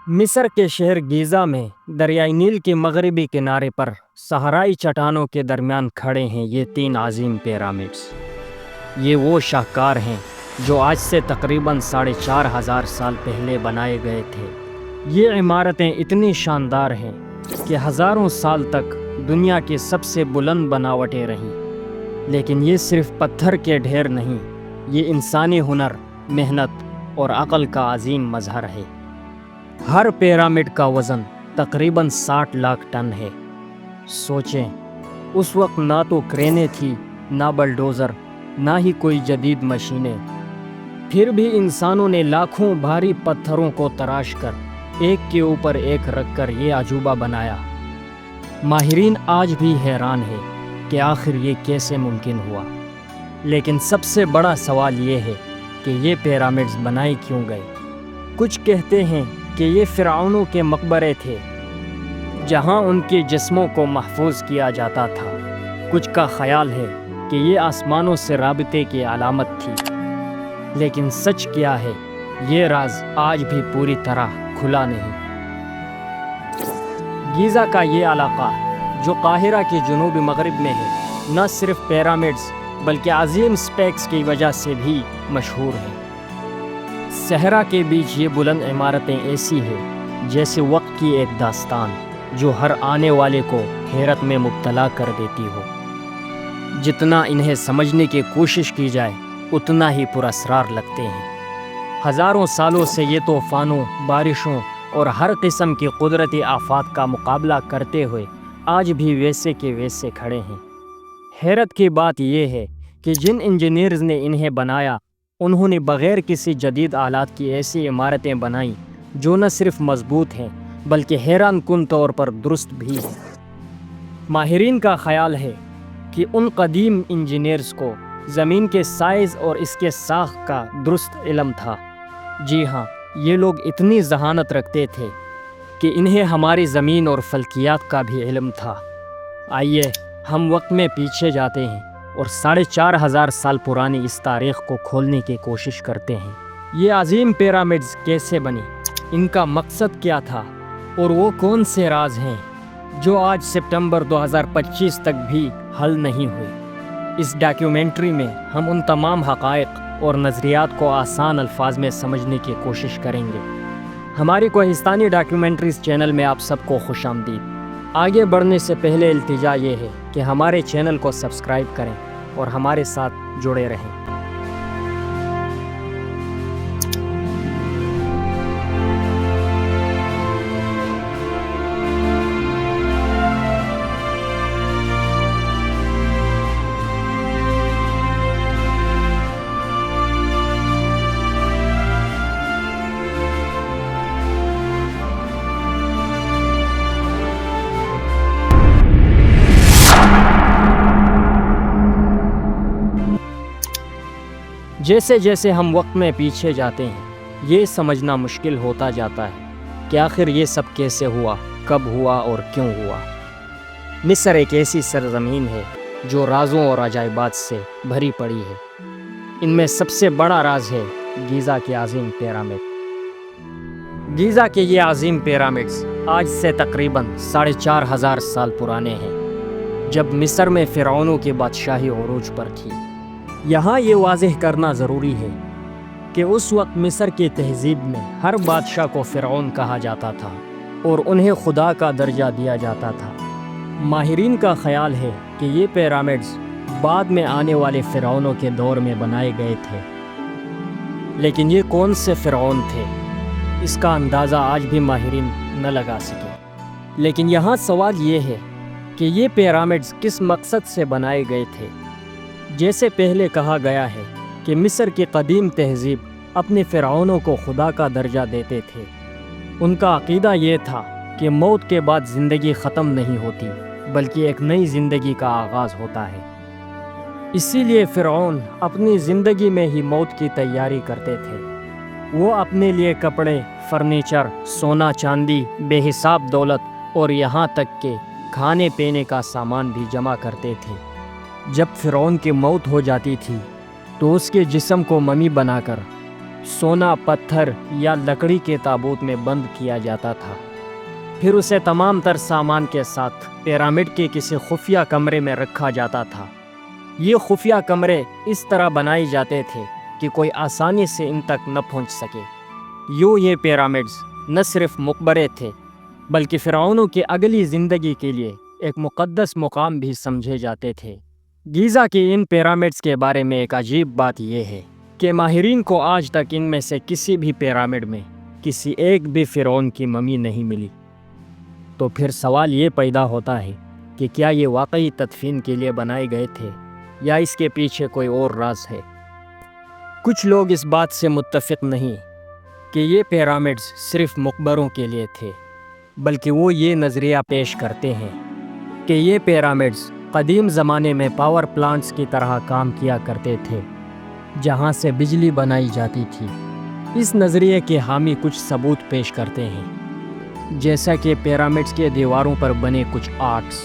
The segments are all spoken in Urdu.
مصر کے شہر گیزا میں دریائے نیل کے مغربی کنارے پر صحرائی چٹانوں کے درمیان کھڑے ہیں یہ 3 عظیم پیرامڈز۔ یہ وہ شاہکار ہیں جو آج سے تقریباً 4,500 سال پہلے بنائے گئے تھے۔ یہ عمارتیں اتنی شاندار ہیں کہ ہزاروں سال تک دنیا کی سب سے بلند بناوٹیں رہیں۔ لیکن یہ صرف پتھر کے ڈھیر نہیں، یہ انسانی ہنر، محنت اور عقل کا عظیم مظہر ہے۔ ہر پیرامڈ کا وزن تقریباً 60 لاکھ ٹن ہے۔ سوچیں، اس وقت نہ تو کرینیں تھی، نہ بلڈوزر، نہ ہی کوئی جدید مشینیں۔ پھر بھی انسانوں نے لاکھوں بھاری پتھروں کو تراش کر ایک کے اوپر ایک رکھ کر یہ عجوبہ بنایا۔ ماہرین آج بھی حیران ہیں کہ آخر یہ کیسے ممکن ہوا۔ لیکن سب سے بڑا سوال یہ ہے کہ یہ پیرامڈز بنائے کیوں گئے؟ کچھ کہتے ہیں کہ یہ فرعونوں کے مقبرے تھے جہاں ان کے جسموں کو محفوظ کیا جاتا تھا۔ کچھ کا خیال ہے کہ یہ آسمانوں سے رابطے کی علامت تھی۔ لیکن سچ کیا ہے، یہ راز آج بھی پوری طرح کھلا نہیں۔ گیزا کا یہ علاقہ جو قاہرہ کے جنوب مغرب میں ہے، نہ صرف پیرامڈز بلکہ عظیم سپیکس کی وجہ سے بھی مشہور ہے۔ صحرا کے بیچ یہ بلند عمارتیں ایسی ہیں جیسے وقت کی ایک داستان جو ہر آنے والے کو حیرت میں مبتلا کر دیتی ہو۔ جتنا انہیں سمجھنے کی کوشش کی جائے اتنا ہی پراسرار لگتے ہیں۔ ہزاروں سالوں سے یہ طوفانوں، بارشوں اور ہر قسم کی قدرتی آفات کا مقابلہ کرتے ہوئے آج بھی ویسے کے ویسے کھڑے ہیں۔ حیرت کی بات یہ ہے کہ جن انجینئرز نے انہیں بنایا، انہوں نے بغیر کسی جدید آلات کی ایسی عمارتیں بنائیں جو نہ صرف مضبوط ہیں بلکہ حیران کن طور پر درست بھی ہیں۔ ماہرین کا خیال ہے کہ ان قدیم انجینئرز کو زمین کے سائز اور اس کے ساخت کا درست علم تھا۔ جی ہاں، یہ لوگ اتنی ذہانت رکھتے تھے کہ انہیں ہماری زمین اور فلکیات کا بھی علم تھا۔ آئیے ہم وقت میں پیچھے جاتے ہیں اور 4,500 سال پرانی اس تاریخ کو کھولنے کی کوشش کرتے ہیں۔ یہ عظیم پیرامڈز کیسے بنی؟ ان کا مقصد کیا تھا؟ اور وہ کون سے راز ہیں جو آج سپتمبر 2025 تک بھی حل نہیں ہوئے؟ اس ڈاکیومنٹری میں ہم ان تمام حقائق اور نظریات کو آسان الفاظ میں سمجھنے کی کوشش کریں گے۔ ہماری کوہستانی ڈاکیومنٹریز چینل میں آپ سب کو خوش آمدید۔ آگے بڑھنے سے پہلے التجا یہ ہے کہ ہمارے چینل کو سبسکرائب کریں اور ہمارے ساتھ جڑے رہیں۔ جیسے جیسے ہم وقت میں پیچھے جاتے ہیں، یہ سمجھنا مشکل ہوتا جاتا ہے کہ آخر یہ سب کیسے ہوا، کب ہوا اور کیوں ہوا۔ مصر ایک ایسی سرزمین ہے جو رازوں اور عجائبات سے بھری پڑی ہے۔ ان میں سب سے بڑا راز ہے گیزا کے عظیم پیرامڈ۔ گیزا کے یہ عظیم پیرامڈز آج سے تقریباً 4,500 سال پرانے ہیں، جب مصر میں فرعونوں کی بادشاہی عروج پر تھی۔ یہاں یہ واضح کرنا ضروری ہے کہ اس وقت مصر کی تہذیب میں ہر بادشاہ کو فرعون کہا جاتا تھا اور انہیں خدا کا درجہ دیا جاتا تھا۔ ماہرین کا خیال ہے کہ یہ پیرامڈز بعد میں آنے والے فرعونوں کے دور میں بنائے گئے تھے۔ لیکن یہ کون سے فرعون تھے، اس کا اندازہ آج بھی ماہرین نہ لگا سکے۔ لیکن یہاں سوال یہ ہے کہ یہ پیرامڈز کس مقصد سے بنائے گئے تھے؟ جیسے پہلے کہا گیا ہے کہ مصر کی قدیم تہذیب اپنے فرعونوں کو خدا کا درجہ دیتے تھے۔ ان کا عقیدہ یہ تھا کہ موت کے بعد زندگی ختم نہیں ہوتی بلکہ ایک نئی زندگی کا آغاز ہوتا ہے۔ اسی لیے فرعون اپنی زندگی میں ہی موت کی تیاری کرتے تھے۔ وہ اپنے لیے کپڑے، فرنیچر، سونا چاندی، بے حساب دولت اور یہاں تک کہ کھانے پینے کا سامان بھی جمع کرتے تھے۔ جب فرعون کی موت ہو جاتی تھی تو اس کے جسم کو ممی بنا کر سونا، پتھر یا لکڑی کے تابوت میں بند کیا جاتا تھا، پھر اسے تمام تر سامان کے ساتھ پیرامڈ کے کسی خفیہ کمرے میں رکھا جاتا تھا۔ یہ خفیہ کمرے اس طرح بنائے جاتے تھے کہ کوئی آسانی سے ان تک نہ پہنچ سکے۔ یہ پیرامڈز نہ صرف مقبرے تھے بلکہ فرعونوں کی اگلی زندگی کے لیے ایک مقدس مقام بھی سمجھے جاتے تھے۔ گیزا کے ان پیرامڈز کے بارے میں ایک عجیب بات یہ ہے کہ ماہرین کو آج تک ان میں سے کسی بھی پیرامڈ میں کسی ایک بھی فرعون کی ممی نہیں ملی۔ تو پھر سوال یہ پیدا ہوتا ہے کہ کیا یہ واقعی تدفین کے لیے بنائے گئے تھے یا اس کے پیچھے کوئی اور راز ہے؟ کچھ لوگ اس بات سے متفق نہیں کہ یہ پیرامڈز صرف مقبروں کے لیے تھے، بلکہ وہ یہ نظریہ پیش کرتے ہیں کہ یہ پیرامڈز قدیم زمانے میں پاور پلانٹس کی طرح کام کیا کرتے تھے جہاں سے بجلی بنائی جاتی تھی۔ اس نظریے کے حامی کچھ ثبوت پیش کرتے ہیں، جیسا کہ پیرامڈز کے دیواروں پر بنے کچھ آرٹس۔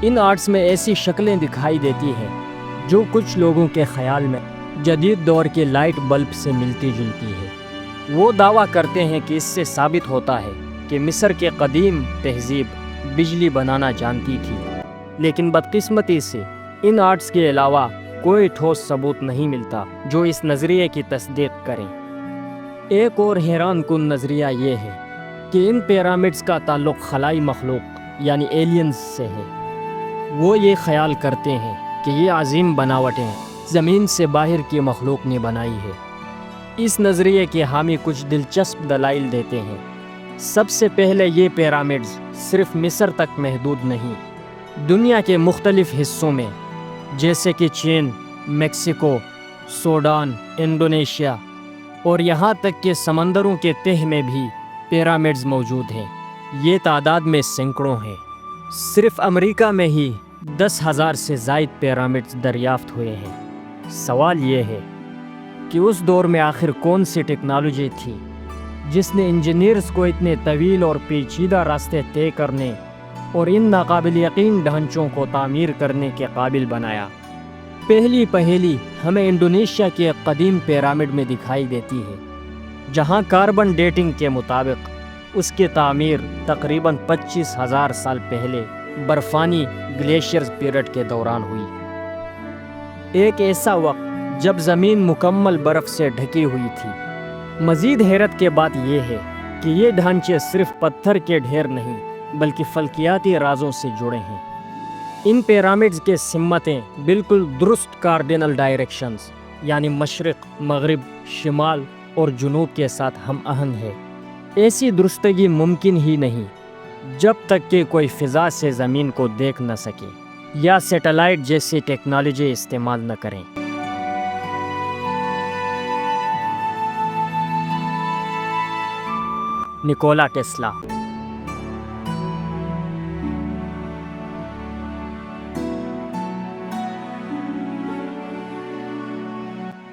ان آرٹس میں ایسی شکلیں دکھائی دیتی ہیں جو کچھ لوگوں کے خیال میں جدید دور کے لائٹ بلب سے ملتی جلتی ہے۔ وہ دعویٰ کرتے ہیں کہ اس سے ثابت ہوتا ہے کہ مصر کے قدیم تہذیب بجلی بنانا جانتی تھی، لیکن بدقسمتی سے ان آرٹس کے علاوہ کوئی ٹھوس ثبوت نہیں ملتا جو اس نظریے کی تصدیق کریں۔ ایک اور حیران کن نظریہ یہ ہے کہ ان پیرامڈز کا تعلق خلائی مخلوق یعنی ایلینز سے ہے۔ وہ یہ خیال کرتے ہیں کہ یہ عظیم بناوٹیں زمین سے باہر کی مخلوق نے بنائی ہے۔ اس نظریے کے حامی کچھ دلچسپ دلائل دیتے ہیں۔ سب سے پہلے یہ پیرامڈز صرف مصر تک محدود نہیں، دنیا کے مختلف حصوں میں جیسے کہ چین، میکسیکو، سوڈان، انڈونیشیا اور یہاں تک کہ سمندروں کے تہہ میں بھی پیرامڈز موجود ہیں۔ یہ تعداد میں سینکڑوں ہیں۔ صرف امریکہ میں ہی 10,000 سے زائد پیرامڈز دریافت ہوئے ہیں۔ سوال یہ ہے کہ اس دور میں آخر کون سی ٹیکنالوجی تھی جس نے انجینئرز کو اتنے طویل اور پیچیدہ راستے طے کرنے اور ان ناقابل یقین ڈھانچوں کو تعمیر کرنے کے قابل بنایا؟ پہلی پہیلی ہمیں انڈونیشیا کے ایک قدیم پیرامڈ میں دکھائی دیتی ہے، جہاں کاربن ڈیٹنگ کے مطابق اس کی تعمیر تقریباً 25,000 سال پہلے برفانی گلیشیئرز پیریڈ کے دوران ہوئی۔ ایک ایسا وقت جب زمین مکمل برف سے ڈھکی ہوئی تھی۔ مزید حیرت کے بات یہ ہے کہ یہ ڈھانچے صرف پتھر کے ڈھیر نہیں بلکہ فلکیاتی رازوں سے جڑے ہیں۔ ان پیرامڈز کے سمتیں بالکل درست کارڈینل ڈائریکشنز یعنی مشرق، مغرب، شمال اور جنوب کے ساتھ ہم آہنگ ہے۔ ایسی درستگی ممکن ہی نہیں جب تک کہ کوئی فضا سے زمین کو دیکھ نہ سکے یا سیٹلائٹ جیسی ٹیکنالوجی استعمال نہ کریں۔ Nicolas Tesla.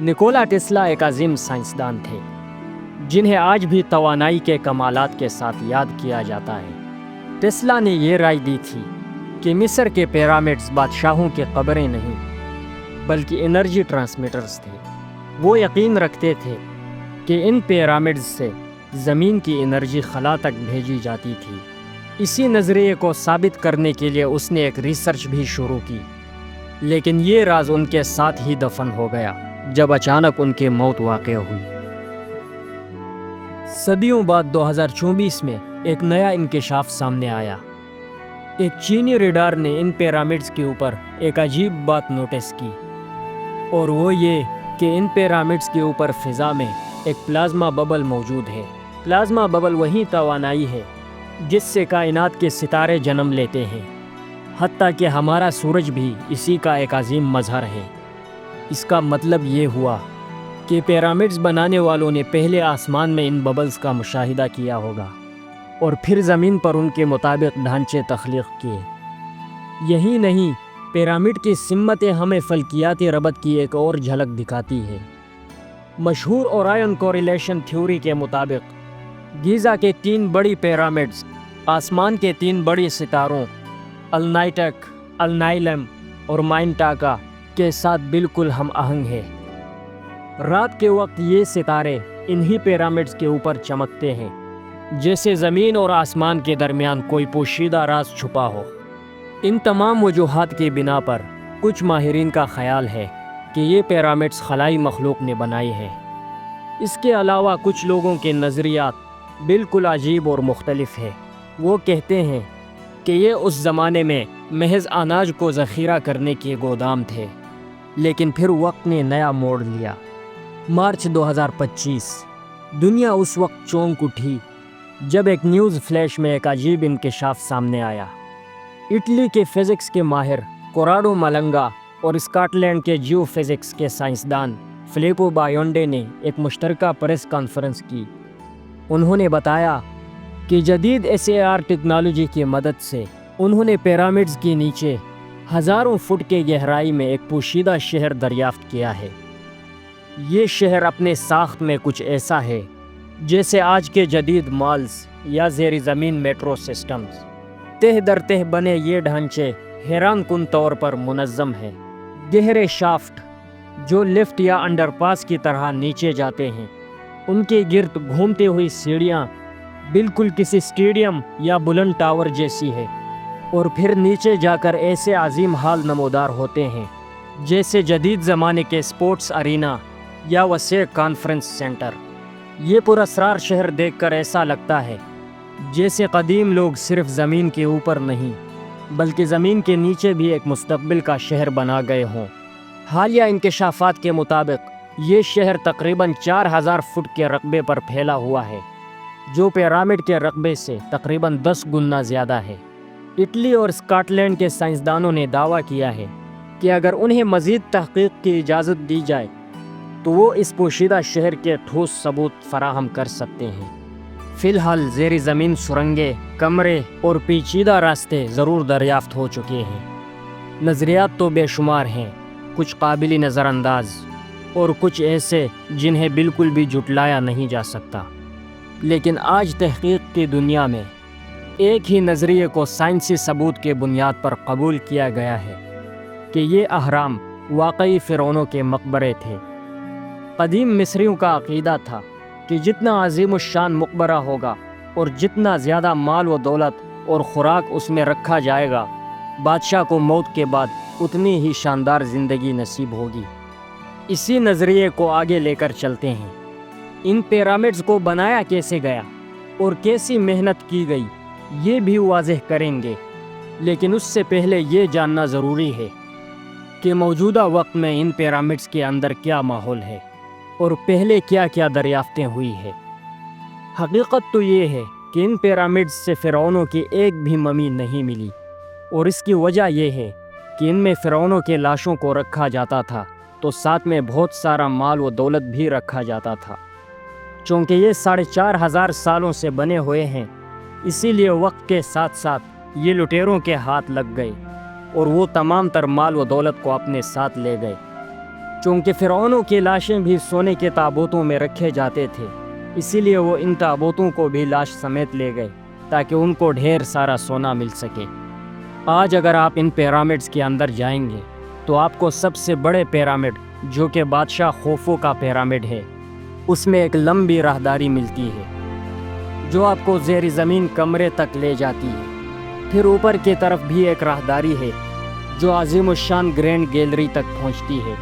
نکولا ٹیسلا ایک عظیم سائنسدان تھے جنہیں آج بھی توانائی کے کمالات کے ساتھ یاد کیا جاتا ہے۔ ٹیسلا نے یہ رائے دی تھی کہ مصر کے پیرامڈز بادشاہوں کے قبریں نہیں بلکہ انرجی ٹرانسمیٹرز تھے۔ وہ یقین رکھتے تھے کہ ان پیرامڈز سے زمین کی انرجی خلا تک بھیجی جاتی تھی۔ اسی نظریے کو ثابت کرنے کے لیے اس نے ایک ریسرچ بھی شروع کی، لیکن یہ راز ان کے ساتھ ہی دفن ہو گیا جب اچانک ان کی موت واقع ہوئی۔ صدیوں بعد 2024 میں ایک نیا انکشاف سامنے آیا۔ ایک چینی ریڈار نے ان پیرامڈز کے اوپر ایک عجیب بات نوٹس کی، اور وہ یہ کہ ان پیرامڈز کے اوپر فضا میں ایک پلازما ببل موجود ہے۔ پلازما ببل وہی توانائی ہے جس سے کائنات کے ستارے جنم لیتے ہیں، حتیٰ کہ ہمارا سورج بھی اسی کا ایک عظیم مظہر ہے۔ اس کا مطلب یہ ہوا کہ پیرامڈز بنانے والوں نے پہلے آسمان میں ان ببلز کا مشاہدہ کیا ہوگا اور پھر زمین پر ان کے مطابق ڈھانچے تخلیق کیے۔ یہی نہیں، پیرامڈ کی سمتیں ہمیں فلکیاتی ربط کی ایک اور جھلک دکھاتی ہے۔ مشہور اورائن کوریلیشن تھیوری کے مطابق گیزا کے 3 بڑی پیرامڈز آسمان کے 3 بڑی ستاروں النائٹک، النائلم اور مائنٹاکا کے ساتھ بالکل ہم آہنگ ہے۔ رات کے وقت یہ ستارے انہی پیرامڈز کے اوپر چمکتے ہیں، جیسے زمین اور آسمان کے درمیان کوئی پوشیدہ راز چھپا ہو۔ ان تمام وجوہات کی بنا پر کچھ ماہرین کا خیال ہے کہ یہ پیرامڈز خلائی مخلوق نے بنائی ہیں۔ اس کے علاوہ کچھ لوگوں کے نظریات بالکل عجیب اور مختلف ہیں۔ وہ کہتے ہیں کہ یہ اس زمانے میں محض اناج کو ذخیرہ کرنے کے گودام تھے، لیکن پھر وقت نے نیا موڑ لیا۔ مارچ 2025 دنیا اس وقت چونک اٹھی جب ایک نیوز فلیش میں ایک عجیب انکشاف سامنے آیا۔ اٹلی کے فزکس کے ماہر کوراڈو ملنگا اور اسکاٹ لینڈ کے جیو فزکس کے سائنسدان فلیپو بایونڈے نے ایک مشترکہ پریس کانفرنس کی۔ انہوں نے بتایا کہ جدید SAR ٹیکنالوجی کی مدد سے انہوں نے پیرامڈز کے نیچے ہزاروں فٹ کے گہرائی میں ایک پوشیدہ شہر دریافت کیا ہے۔ یہ شہر اپنے ساخت میں کچھ ایسا ہے جیسے آج کے جدید مالز یا زیر زمین میٹرو سسٹمز۔ تہ در تہ بنے یہ ڈھانچے حیران کن طور پر منظم ہیں۔ گہرے شافٹ جو لفٹ یا انڈر پاس کی طرح نیچے جاتے ہیں، ان کے گرد گھومتی ہوئی سیڑھیاں بالکل کسی اسٹیڈیم یا بلند ٹاور جیسی ہے، اور پھر نیچے جا کر ایسے عظیم ہال نمودار ہوتے ہیں جیسے جدید زمانے کے اسپورٹس ارینا یا وسیع کانفرنس سینٹر۔ یہ پراسرار شہر دیکھ کر ایسا لگتا ہے جیسے قدیم لوگ صرف زمین کے اوپر نہیں بلکہ زمین کے نیچے بھی ایک مستقبل کا شہر بنا گئے ہوں۔ حالیہ انکشافات کے مطابق یہ شہر تقریباً 4000 فٹ کے رقبے پر پھیلا ہوا ہے، جو پیرامڈ کے رقبے سے تقریباً 10 گنا زیادہ ہے۔ اٹلی اور اسکاٹ لینڈ کے سائنسدانوں نے دعویٰ کیا ہے کہ اگر انہیں مزید تحقیق کی اجازت دی جائے تو وہ اس پوشیدہ شہر کے ٹھوس ثبوت فراہم کر سکتے ہیں۔ فی الحال زیر زمین سرنگیں، کمرے اور پیچیدہ راستے ضرور دریافت ہو چکے ہیں۔ نظریات تو بے شمار ہیں، کچھ قابل نظر انداز اور کچھ ایسے جنہیں بالکل بھی جھٹلایا نہیں جا سکتا۔ لیکن آج تحقیق کی دنیا میں ایک ہی نظریے کو سائنسی ثبوت کے بنیاد پر قبول کیا گیا ہے کہ یہ اہرام واقعی فرعونوں کے مقبرے تھے۔ قدیم مصریوں کا عقیدہ تھا کہ جتنا عظیم الشان مقبرہ ہوگا اور جتنا زیادہ مال و دولت اور خوراک اس میں رکھا جائے گا، بادشاہ کو موت کے بعد اتنی ہی شاندار زندگی نصیب ہوگی۔ اسی نظریے کو آگے لے کر چلتے ہیں۔ ان پیرامڈز کو بنایا کیسے گیا اور کیسی محنت کی گئی یہ بھی واضح کریں گے، لیکن اس سے پہلے یہ جاننا ضروری ہے کہ موجودہ وقت میں ان پیرامڈز کے اندر کیا ماحول ہے اور پہلے کیا کیا دریافتیں ہوئی ہے۔ حقیقت تو یہ ہے کہ ان پیرامڈز سے فرعونوں کی ایک بھی ممی نہیں ملی، اور اس کی وجہ یہ ہے کہ ان میں فرعونوں کے لاشوں کو رکھا جاتا تھا تو ساتھ میں بہت سارا مال و دولت بھی رکھا جاتا تھا۔ چونکہ یہ 4500 سالوں سے بنے ہوئے ہیں، اسی لیے وقت کے ساتھ ساتھ یہ لٹیروں کے ہاتھ لگ گئے اور وہ تمام تر مال و دولت کو اپنے ساتھ لے گئے۔ چونکہ فرعونوں کی لاشیں بھی سونے کے تابوتوں میں رکھے جاتے تھے، اسی لیے وہ ان تابوتوں کو بھی لاش سمیت لے گئے تاکہ ان کو ڈھیر سارا سونا مل سکے۔ آج اگر آپ ان پیرامڈز کے اندر جائیں گے تو آپ کو سب سے بڑے پیرامڈ جو کہ بادشاہ خوفو کا پیرامڈ ہے، اس میں ایک لمبی راہداری ملتی ہے جو آپ کو زیر زمین کمرے تک لے جاتی ہے۔ پھر اوپر کی طرف بھی ایک راہداری ہے جو عظیم الشان گرینڈ گیلری تک پہنچتی ہے۔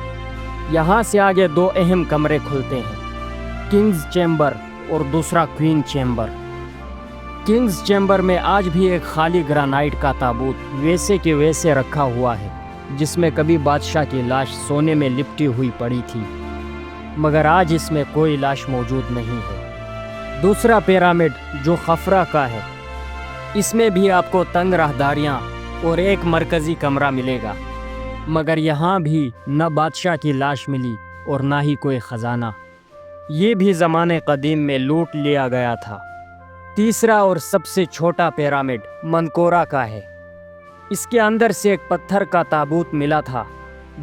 یہاں سے آگے 2 اہم کمرے کھلتے ہیں، کنگز چیمبر اور دوسرا کوئین چیمبر۔ کنگز چیمبر میں آج بھی ایک خالی گرانائٹ کا تابوت ویسے کے ویسے رکھا ہوا ہے جس میں کبھی بادشاہ کی لاش سونے میں لپٹی ہوئی پڑی تھی، مگر آج اس میں کوئی لاش موجود نہیں ہے۔ دوسرا پیرامڈ جو خفرا کا ہے، اس میں بھی آپ کو تنگ راہداریاں اور ایک مرکزی کمرہ ملے گا، مگر یہاں بھی نہ بادشاہ کی لاش ملی اور نہ ہی کوئی خزانہ، یہ بھی زمانے قدیم میں لوٹ لیا گیا تھا۔ تیسرا اور سب سے چھوٹا پیرامڈ منکورا کا ہے۔ اس کے اندر سے ایک پتھر کا تابوت ملا تھا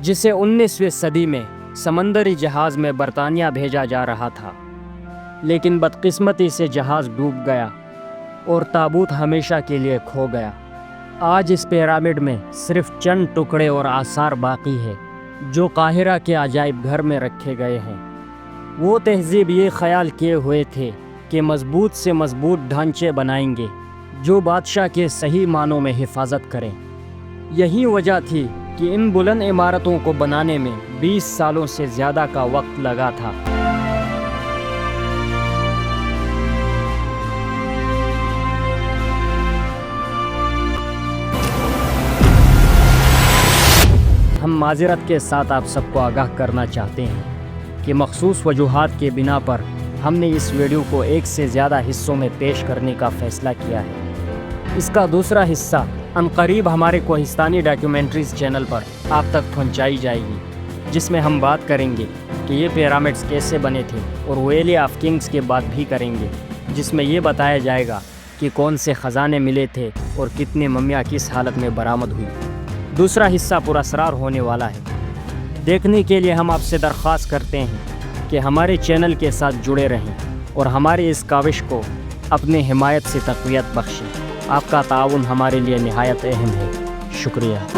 جسے 19ویں صدی میں سمندری جہاز میں برطانیہ بھیجا جا رہا تھا، لیکن بدقسمتی سے جہاز ڈوب گیا اور تابوت ہمیشہ کے لیے کھو گیا۔ آج اس پیرامڈ میں صرف چند ٹکڑے اور آثار باقی ہے جو قاہرہ کے عجائب گھر میں رکھے گئے ہیں۔ وہ تہذیب یہ خیال کیے ہوئے تھے کہ مضبوط سے مضبوط ڈھانچے بنائیں گے جو بادشاہ کے صحیح معنوں میں حفاظت کریں۔ یہی وجہ تھی کہ ان بلند عمارتوں کو بنانے میں 20 سالوں سے زیادہ کا وقت لگا تھا۔ ہم معذرت کے ساتھ آپ سب کو آگاہ کرنا چاہتے ہیں کہ مخصوص وجوہات کے بنا پر ہم نے اس ویڈیو کو ایک سے زیادہ حصوں میں پیش کرنے کا فیصلہ کیا ہے۔ اس کا دوسرا حصہ عنقریب ہمارے کوہستانی ڈاکیومنٹریز چینل پر آپ تک پہنچائی جائے گی، جس میں ہم بات کریں گے کہ یہ پیرامڈز کیسے بنے تھے، اور ویلی آف کنگز کے بات بھی کریں گے، جس میں یہ بتایا جائے گا کہ کون سے خزانے ملے تھے اور کتنے مومیاں کس حالت میں برآمد ہوئی۔ دوسرا حصہ پراسرار ہونے والا ہے۔ دیکھنے کے لیے ہم آپ سے درخواست کرتے ہیں کہ ہمارے چینل کے ساتھ جڑے رہیں اور ہماری اس کاوش کو اپنے حمایت سے تقویت بخشیں۔ آپ کا تعاون ہمارے لیے نہایت اہم ہے۔ شکریہ۔